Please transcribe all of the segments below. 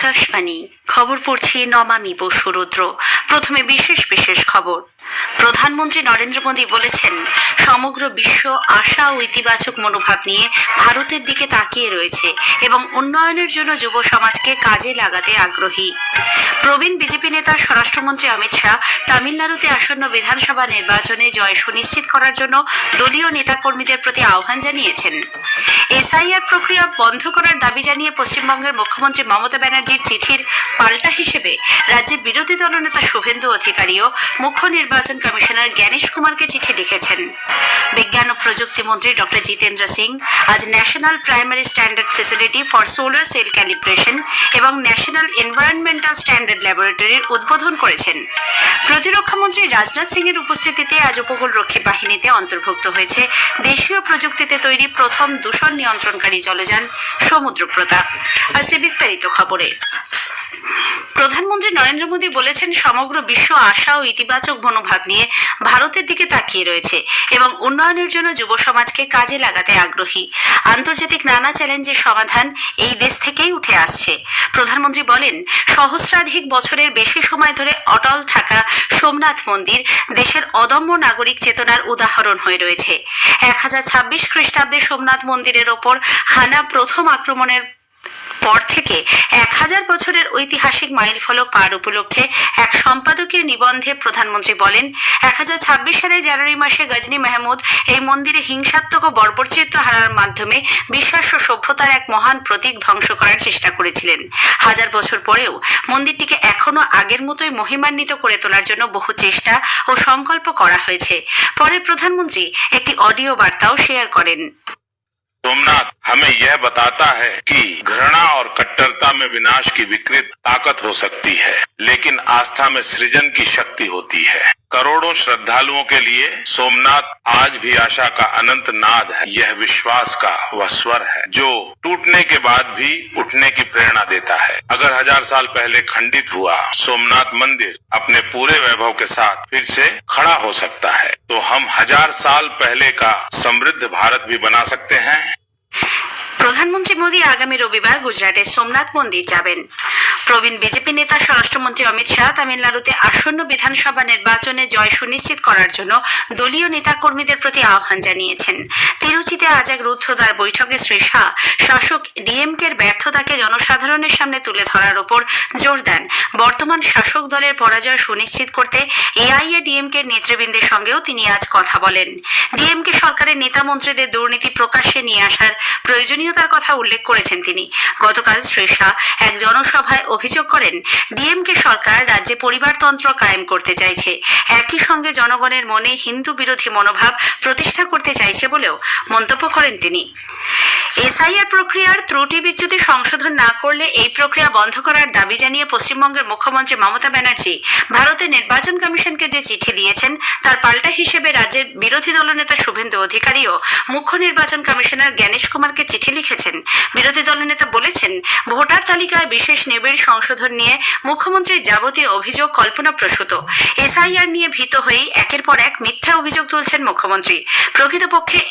আকাশবাণী খবর পড়ছি নমামি বসুরুদ্র। প্রথমে বিশেষ বিশেষ খবর। প্রধানমন্ত্রী নরেন্দ্র মোদী বলেছেন, সমগ্র বিশ্ব আশা ও ইতিবাচক মনোভাব নিয়ে ভারতের দিকে তাকিয়ে রয়েছে এবং উন্নয়নের জন্য যুব সমাজকে কাজে লাগাতে আগ্রহী। প্রবীণ বিজেপি নেতা স্বরাষ্ট্রমন্ত্রী অমিত শাহ তামিলনাড়ুতে আসন্ন বিধানসভা নির্বাচনে জয় সুনিশ্চিত করার জন্য দলীয় নেতাকর্মীদের প্রতি আহ্বান জানিয়েছেন। এসআইআর প্রক্রিয়া বন্ধ করার দাবি জানিয়ে পশ্চিমবঙ্গের মুখ্যমন্ত্রী মমতা ব্যানার্জির চিঠির পাল্টা হিসেবে রাজ্যের বিরোধী দলনেতা শুভেন্দু অধিকারীও মুখ্য নির্বাচন কমিশনার জ্ঞানেশ কুমারকে চিঠি লিখেছেন। বিজ্ঞান ও প্রযুক্তি মন্ত্রী ডক্টর জিতেন্দ্র সিং আজ national primary standard facility for solar cell calibration এবং ন্যাশনাল এনভায়রনমেন্টাল স্ট্যান্ডার্ড ল্যাবরেটরির উদ্বোধন করেছেন। প্রতিরক্ষা মন্ত্রী রাজনাথ সিং এর উপস্থিতিতে আজ উপকূলরক্ষী বাহিনীতে অন্তর্ভুক্ত হয়েছে দেশীয় প্রযুক্তিতে তৈরি প্রথম দূষণ নিয়ন্ত্রণকারী জলযান সমুদ্র প্রতাপ। আর সে বিস্তারিত খবরে প্রধানমন্ত্রী নরেন্দ্র মোদী বলেছেন, সমগ্র বিশ্ব আশা ও ইতিবাচক মনোভাব নিয়ে ভারতের দিকে তাকিয়ে রয়েছে এবং উন্নয়নের জন্য যুব সমাজকে কাজে লাগাতে আগ্রহী। আন্তর্জাতিক নানা চ্যালেঞ্জের সমাধান এই দেশ থেকেই উঠে আসছে। প্রধানমন্ত্রী বলেন, সহস্রাধিক বছরের বেশি সময় ধরে অটল থাকা সোমনাথ মন্দির দেশের অদম্য নাগরিক চেতনার উদাহরণ হয়ে রয়েছে। 1026 খ্রিস্টাব্দে সোমনাথ মন্দিরের ওপর হানা প্রথম আক্রমণের পর থেকে 1000 বছরের ঐতিহাসিক মাইলফলক পার উপলক্ষে এক সম্পাদকীয় নিবন্ধে প্রধানমন্ত্রী বলেন, 1026 সালের জানুয়ারি মাসে গজনী মাহমুদ এই মন্দিরে হিংসাত্মক ও বর্বরচিত্র হারার মাধ্যমে বিশ্বাস ও সভ্যতার এক মহান প্রতীক ধ্বংস করার চেষ্টা করেছিলেন। 1000 বছর পরেও মন্দিরটিকে এখনো আগের মতোই মহিমান্বিত করে তোলার জন্য বহু চেষ্টা ও সংকল্প করা হয়েছে। পরে প্রধানমন্ত্রী একটি অডিও বার্তাও শেয়ার করেন। सोमनाथ हमें यह बताता है कि घृणा और कट्टरता में विनाश की विकृत ताकत हो सकती है, लेकिन आस्था में सृजन की शक्ति होती है। करोड़ों श्रद्धालुओं के लिए सोमनाथ आज भी आशा का अनंत नाद है। यह विश्वास का वह स्वर है जो टूटने के बाद भी उठने की प्रेरणा देता है। अगर 1000 साल पहले खंडित हुआ सोमनाथ मंदिर अपने पूरे वैभव के साथ फिर से खड़ा हो सकता है, तो हम 1000 साल पहले का समृद्ध भारत भी बना सकते हैं। প্রধানমন্ত্রী মোদী আগামী রবিবার গুজরাটের সোমনাথ মন্দির যাবেন। প্রবীণ বিজেপি নেতা স্বরাষ্ট্রমন্ত্রী অমিত শাহ তামিলনাড়ুতে আসন্ন বিধানসভা নির্বাচনে জয় সুনিশ্চিত করার জন্য দলীয় নেতাকর্মীদের প্রতি আহ্বান জানিয়েছেন। তিরুচিতে আজ এক রুদ্ধদ্বার বৈঠকে শ্রী শাহ শাসক ডিএমকের ব্যর্থতাকে জনসাধারণের সামনে তুলে ধরার ওপর জোর দেন। বর্তমান শাসক দলের পরাজয় সুনিশ্চিত করতে এআইএডিএমকে নেতৃবৃন্দের সঙ্গেও তিনি আজ কথা বলেন। ডিএমকে সরকারের নেতা মন্ত্রীদের দুর্নীতি প্রকাশ্যে নিয়ে আসার প্রয়োজনীয়তার কথা উল্লেখ করেছেন তিনি। গতকাল শ্রী শাহ এক জনসভায় অভিযোগ করেন, ডিএমকে সরকার রাজ্যে পরিবারতন্ত্র কায়েম করতে চাইছে, একই সঙ্গে জনগণের মনে হিন্দু বিরোধী মনোভাব প্রতিষ্ঠা করতে চাইছে বলেও মন্তব্য করেন তিনি। এসআইআর প্রক্রিয়ার ত্রুটি বিচ্যুতি সংশোধন না করলে এই প্রক্রিয়া বন্ধ করার দাবি জানিয়ে পশ্চিমবঙ্গের মুখ্যমন্ত্রী মমতা ব্যানার্জি ভারতের নির্বাচন কমিশনকে যে চিঠি দিয়েছেন তার পাল্টা হিসেবে রাজ্যের বিরোধী দলনেতা শুভেন্দু অধিকারীও মুখ্য নির্বাচন কমিশনার জ্ঞানেশ কুমারকে চিঠি লিখেছেন। বিরোধী দলনেতা বলেছেন, ভোটার তালিকায় বিশেষ নিবিড় সংশোধন নিয়ে মুখ্যমন্ত্রীর যাবতীয় অভিযোগ কল্পনাপ্রসূত। এসআইআর নিয়ে ভীত হয়েই একের পর এক মিথ্যা অভিযোগ তুলছেন মুখ্যমন্ত্রী। প্রকৃতপক্ষে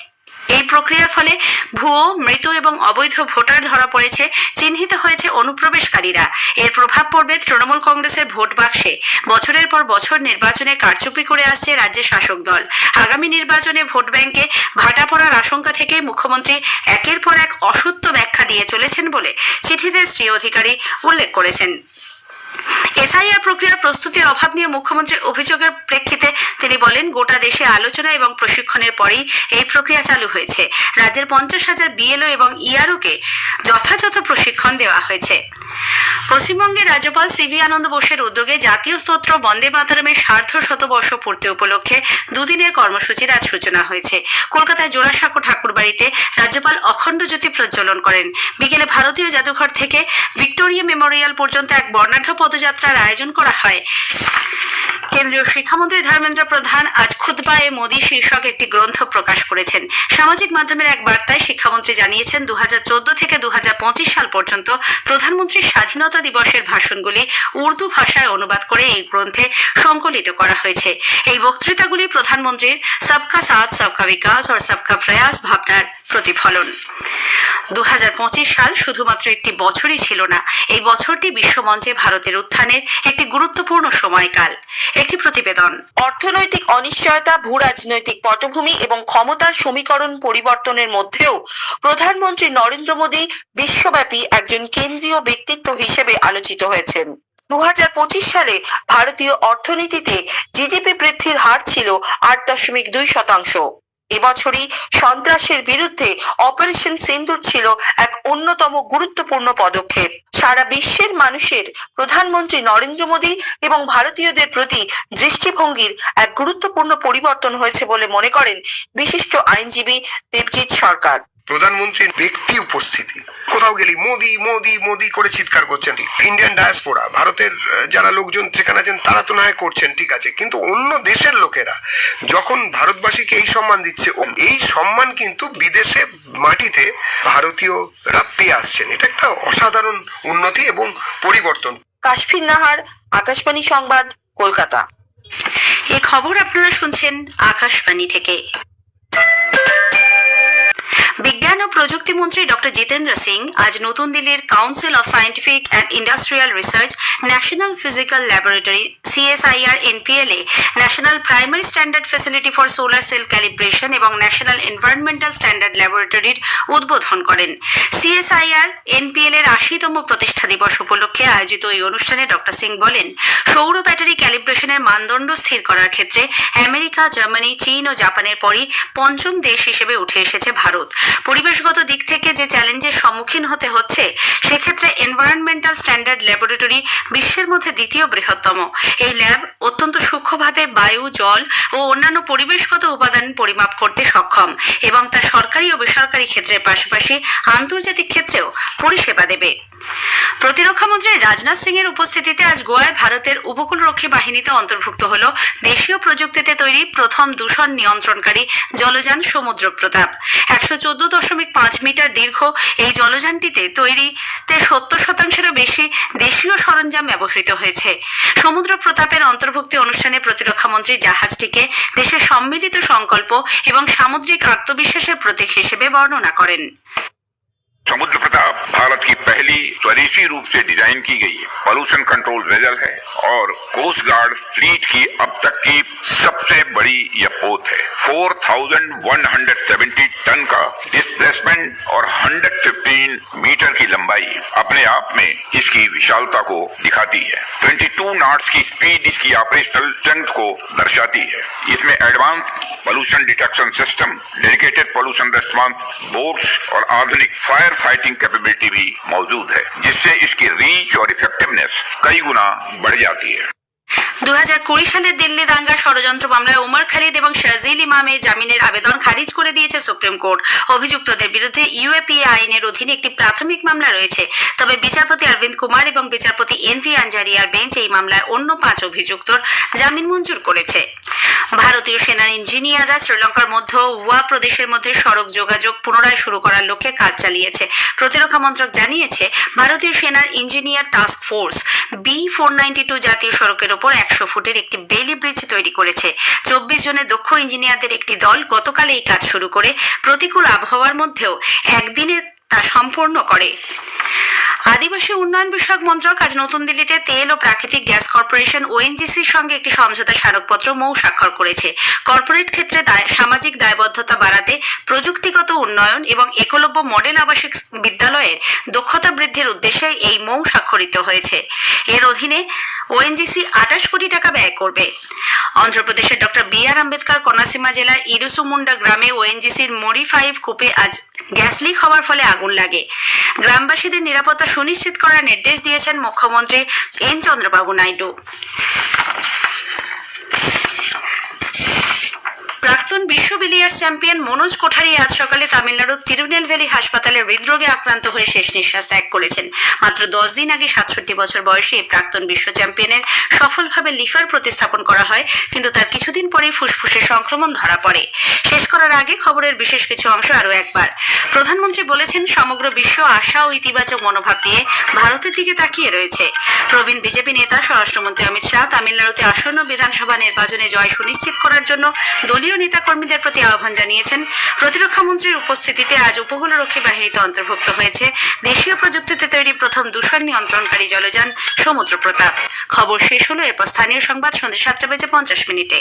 এই প্রক্রিয়ার ফলে ভুয়ো, মৃত এবং অবৈধ ভোটার ধরা পড়েছে, চিহ্নিত হয়েছে অনুপ্রবেশকারীরা। এর প্রভাব পড়বে তৃণমূল কংগ্রেসের ভোট বাক্সে। বছরের পর বছর নির্বাচনে কারচুপি করে আসছে রাজ্যের শাসক দল। আগামী নির্বাচনে ভোট ব্যাংকে ভাটা পড়ার আশঙ্কা থেকে মুখ্যমন্ত্রী একের পর এক অসত্য ব্যাখ্যা দিয়ে চলেছেন বলে চিঠিতে শ্রী অধিকারী উল্লেখ করেছেন। এসআইআর প্রক্রিয়ার প্রস্তুতির অভাব নিয়ে মুখ্যমন্ত্রীর অভিযোগের প্রেক্ষিতে তিনি বলেন, গোটা দেশে আলোচনা এবং প্রশিক্ষণের পরেই এই প্রক্রিয়া চালু হয়েছে। রাজ্যের 50,000 বিএলও এবং ইআরওকে যথাযথ প্রশিক্ষণ দেওয়া হয়েছে। পশ্চিমবঙ্গের রাজ্যপাল সিভি আনন্দ বোসের উদ্যোগে জাতীয় স্তোত্র বন্দে মাতরমের সার্ধ শতবর্ষ পূর্তি উপলক্ষে দুদিনের কর্মসূচির আজ সূচনা হয়েছে। কলকাতায় জোড়াসাঁকো ঠাকুরবাড়িতে রাজ্যপাল অখণ্ড জ্যোতি প্রজ্বলন করেন। বিকেলে ভারতীয় জাদুঘর থেকে ভিক্টোরিয়া মেমোরিয়াল পর্যন্ত এক বর্ণাঢ্য পদযাত্রার আয়োজন করা হয়। কেন্দ্রীয় শিক্ষামন্ত্রী ধর্মেন্দ্র প্রধান আজ খুতবা-এ মোদি শীর্ষক একটি গ্রন্থ প্রকাশ করেছেন। সামাজিক মাধ্যমের এক বার্তায় শিক্ষামন্ত্রী জানিয়েছেন, 2014 থেকে 2025 সাল পর্যন্ত প্রধানমন্ত্রীর স্বাধীনতা দিবসের ভাষণগুলি উর্দু ভাষায় অনুবাদ করে এই গ্রন্থে সংকলিত করা হয়েছে। এই বক্তৃতাগুলি প্রধানমন্ত্রীর সবকা সাথ সবকা বিকাশ ও সবকা প্রয়াস ভাবনার প্রতিফলন। 2025 সাল শুধুমাত্র একটি বছরই ছিল না, এই বছরটি বিশ্বমঞ্চে ভারতের উত্থানের একটি গুরুত্বপূর্ণ সময়কাল। একটি প্রতিবেদন। অর্থনৈতিক অনিশ্চয়তা, ভূ রাজনৈতিক পটভূমি এবং ক্ষমতার সমীকরণ পরিবর্তনের মধ্যেও প্রধানমন্ত্রী নরেন্দ্র মোদী বিশ্বব্যাপী একজন কেন্দ্রীয় ব্যক্তিত্ব হিসেবে আলোচিত হয়েছেন। 2025 সালে ভারতীয় অর্থনীতিতে জিডিপি বৃদ্ধির হার ছিল 8.2%। এবছরই সন্ত্রাসের বিরুদ্ধে অপারেশন সিন্দুর ছিল এক অন্যতম গুরুত্বপূর্ণ পদক্ষেপ। সারা বিশ্বের মানুষের প্রধানমন্ত্রী নরেন্দ্র মোদী এবং ভারতীয়দের প্রতি দৃষ্টিভঙ্গির এক গুরুত্বপূর্ণ পরিবর্তন হয়েছে বলে মনে করেন বিশিষ্ট আইনজীবী দেবজিৎ সরকার। প্রধানমন্ত্রীর ব্যক্তি উপস্থিতি, কোথাও গেলি মোদি মোদি মোদি করে চিৎকার করছেন। ইন্ডিয়ান ডায়াসপোরা, ভারতের যারা লোকজন সেখানে আছেন তারা তো নয় করছেন, ঠিক আছে, কিন্তু অন্য দেশের লোকেরা যখন ভারতবাসীকে এই সম্মান দিচ্ছে, এই সম্মান কিন্তু বিদেশে মাটিতে ভারতীয়রা পেয়ে আসছেন। এটা একটা অসাধারণ উন্নতি এবং পরিবর্তন। কাশফির নাহার, আকাশবাণী সংবাদ, কলকাতা। এই খবর আপনারা শুনছেন আকাশবাণী থেকে। বিজ্ঞান ও প্রযুক্তি মন্ত্রী ডক্টর জিতেন্দ্র সিং আজ নতুন দিল্লির council of scientific and industrial research, national physical laboratory CSIR NPL a national primary standard facility for solar cell calibration এবং ন্যাশনাল এনভায়রনমেন্টাল স্ট্যান্ডার্ড ল্যাবরেটরির উদ্বোধন করেন। CSIR NPL এর 80তম প্রতিষ্ঠা দিবস উপলক্ষে আয়োজিত এই অনুষ্ঠানে ডক্টর সিং বলেন, সৌর ব্যাটারি ক্যালিব্রেশনের মানদণ্ড স্থির করার ক্ষেত্রে আমেরিকা, জার্মানি, চীন ও জাপানের পরই পঞ্চম দেশ হিসেবে উঠে এসেছে ভারত। পরিবেশগত দিক থেকে যে চ্যালেঞ্জের সম্মুখীন হতে হচ্ছে, সেক্ষেত্রে এনভায়রনমেন্টাল স্ট্যান্ডার্ড ল্যাবরেটরি বিশ্বের মধ্যে দ্বিতীয় বৃহত্তম। এই ল্যাব অত্যন্ত সূক্ষ্মভাবে বায়ু, জল ও অন্যান্য পরিবেশগত উপাদান পরিমাপ করতে সক্ষম এবং তা সরকারি ও বেসরকারি ক্ষেত্রের পাশাপাশি আন্তর্জাতিক ক্ষেত্রেও পরিষেবা দেবে। প্রতিরক্ষা মন্ত্রী রাজনাথ সিং এর উপস্থিতিতে আজ গোয়ায় ভারতের উপকূলরক্ষী বাহিনীতে অন্তর্ভুক্ত হল দেশীয় প্রযুক্তিতে তৈরি প্রথম দূষণ নিয়ন্ত্রণকারী জলযান সমুদ্র প্রতাপ। 114.5 মিটার দীর্ঘ এই জলযানটিতে তৈরিতে 70%-এরও বেশি দেশীয় সরঞ্জাম ব্যবহৃত হয়েছে। সমুদ্র প্রতাপের অন্তর্ভুক্তি অনুষ্ঠানে প্রতিরক্ষা মন্ত্রী জাহাজটিকে দেশের সম্মিলিত সংকল্প এবং সামুদ্রিক আত্মবিশ্বাসের প্রতীক হিসেবে বর্ণনা করেন। समुद्र प्रताप भारत की पहली स्वदेशी रूप से डिजाइन की गई पॉल्यूशन कंट्रोल वेसल है और कोस्ट गार्ड फ्लीट की अब तक की सबसे बड़ी यह पोत है। 4170 टन का डिस्प्लेसमेंट और 115 मीटर की लंबाई अपने आप में इसकी विशालता को दिखाती है। 22 नॉट्स की स्पीड इसकी ऑपरेशनल स्ट्रेंथ को दर्शाती है। इसमें advance pollution detection system, dedicated pollution response boats और आधुनिक फायर फाइटिंग कैपेबिलिटी भी मौजूद है, जिससे इसकी रीच और इफेक्टिवनेस कई गुना बढ़ जाती है। 2020 সালের দিল্লি দাঙ্গা ষড়যন্ত্র মামলায় ওমর খালিদ এবং শারজিল ইমামের জামিনের আবেদন খারিজ করে দিয়েছে সুপ্রিম কোর্ট। অভিযুক্তদের বিরুদ্ধে UAPA আইনের অধীনে একটি প্রাথমিক মামলা রয়েছে, তবে বিচারপতি অরবিন্দ কুমার এবং বিচারপতি NV আঞ্জারিয়ার বেঞ্চ এই মামলায় অন্য 5 অভিযুক্তর জামিন মঞ্জুর করেছে। ভারতীয় সেনার ইঞ্জিনিয়াররা শ্রীলঙ্কার মধ্য ওয়া প্রদেশের মধ্যে সড়ক যোগাযোগ পুনরায় শুরু করার লক্ষ্যে কাজ চালিয়েছে। প্রতিরক্ষা মন্ত্রক জানিয়েছে, ভারতীয় সেনার ইঞ্জিনিয়ার টাস্ক ফোর্স B492 জাতীয় সড়কের ওপর 100 ফুটের একটি বেলি ব্রিজ তৈরি করেছে। 24 জনের দক্ষ ইঞ্জিনিয়ারদের একটি দল গতকাল এই কাজ শুরু করে প্রতিকূল আবহাওয়ার মধ্যেও একদিনে তা সম্পূর্ণ করে। আদিবাসী উন্নয়ন বিষয়ক মন্ত্রক আজ নতুন দিল্লিতে তেল ও প্রাকৃতিক গ্যাস কর্পোরেশন ONGCর সঙ্গে একটি সমঝোতা স্মারকপত্র স্বাক্ষর করেছে। কর্পোরেট ক্ষেত্রে সামাজিক দায়বদ্ধতা বাড়াতে প্রযুক্তিগত উন্নয়ন এবং একলব্য মডেল আবাসিক বিদ্যালয়ের দক্ষতা বৃদ্ধির উদ্দেশ্যে এই স্বাক্ষরিত হয়েছে। এর অধীনে ONGC 28 কোটি টাকা ব্যয় করবে। অন্ধ্রপ্রদেশের ডক্টর BR আম্বেদকর কোনাসীমা জেলার ইরুসুমুন্ডা গ্রামে ONGCর মোরি 5 কূপে আজ গ্যাস লিক হওয়ার ফলে আগুন লাগে। গ্রামবাসীদের নিরাপত্তা সুনিশ্চিত করার নির্দেশ দিয়েছেন মুখ্যমন্ত্রী N চন্দ্রবাবু নাইডু। প্রাক্তন বিশ্ব বিলিয়ার্ডস চ্যাম্পিয়ন মনোজ কোঠারি আজ সকালে তামিলনাড়ুর তিরুনেলভেলি হাসপাতালে হৃদরোগে আক্রান্ত হয়ে শেষ নিঃশ্বাস ত্যাগ করেছেন। মাত্র 10 দিন আগে 67 বছর বয়সে এই প্রাক্তন বিশ্ব চ্যাম্পিয়নের সফলভাবে লিভার প্রতিস্থাপন করা হয়, কিন্তু তার কিছুদিন পরেই ফুসফুসে সংক্রমণ ধরা পড়ে। শেষ করার আগে খবরের বিশেষ কিছু অংশ আরও একবার। প্রধানমন্ত্রী বলেছেন, সমগ্র বিশ্ব আশা ও ইতিবাচক মনোভাব নিয়ে ভারতের দিকে তাকিয়ে রয়েছে। প্রবীণ বিজেপি নেতা স্বরাষ্ট্রমন্ত্রী অমিত শাহ তামিলনাড়ুতে আসন্ন বিধানসভা নির্বাচনে জয় সুনিশ্চিত করার জন্য দলীয় নেতা কর্মীদের প্রতি আহ্বান জানিয়েছেন। প্রতিরক্ষা মন্ত্রীর উপস্থিতিতে আজ উপকূলরক্ষী বাহিনীতে অন্তর্ভুক্ত হয়েছে দেশীয় প্রযুক্তিতে তৈরি প্রথম দূষণ নিয়ন্ত্রণকারী জলযান সমুদ্র প্রতাপ। খবর শেষ হলো, এরপর স্থানীয় সংবাদ সন্ধ্যে 7:50 মিনিটে।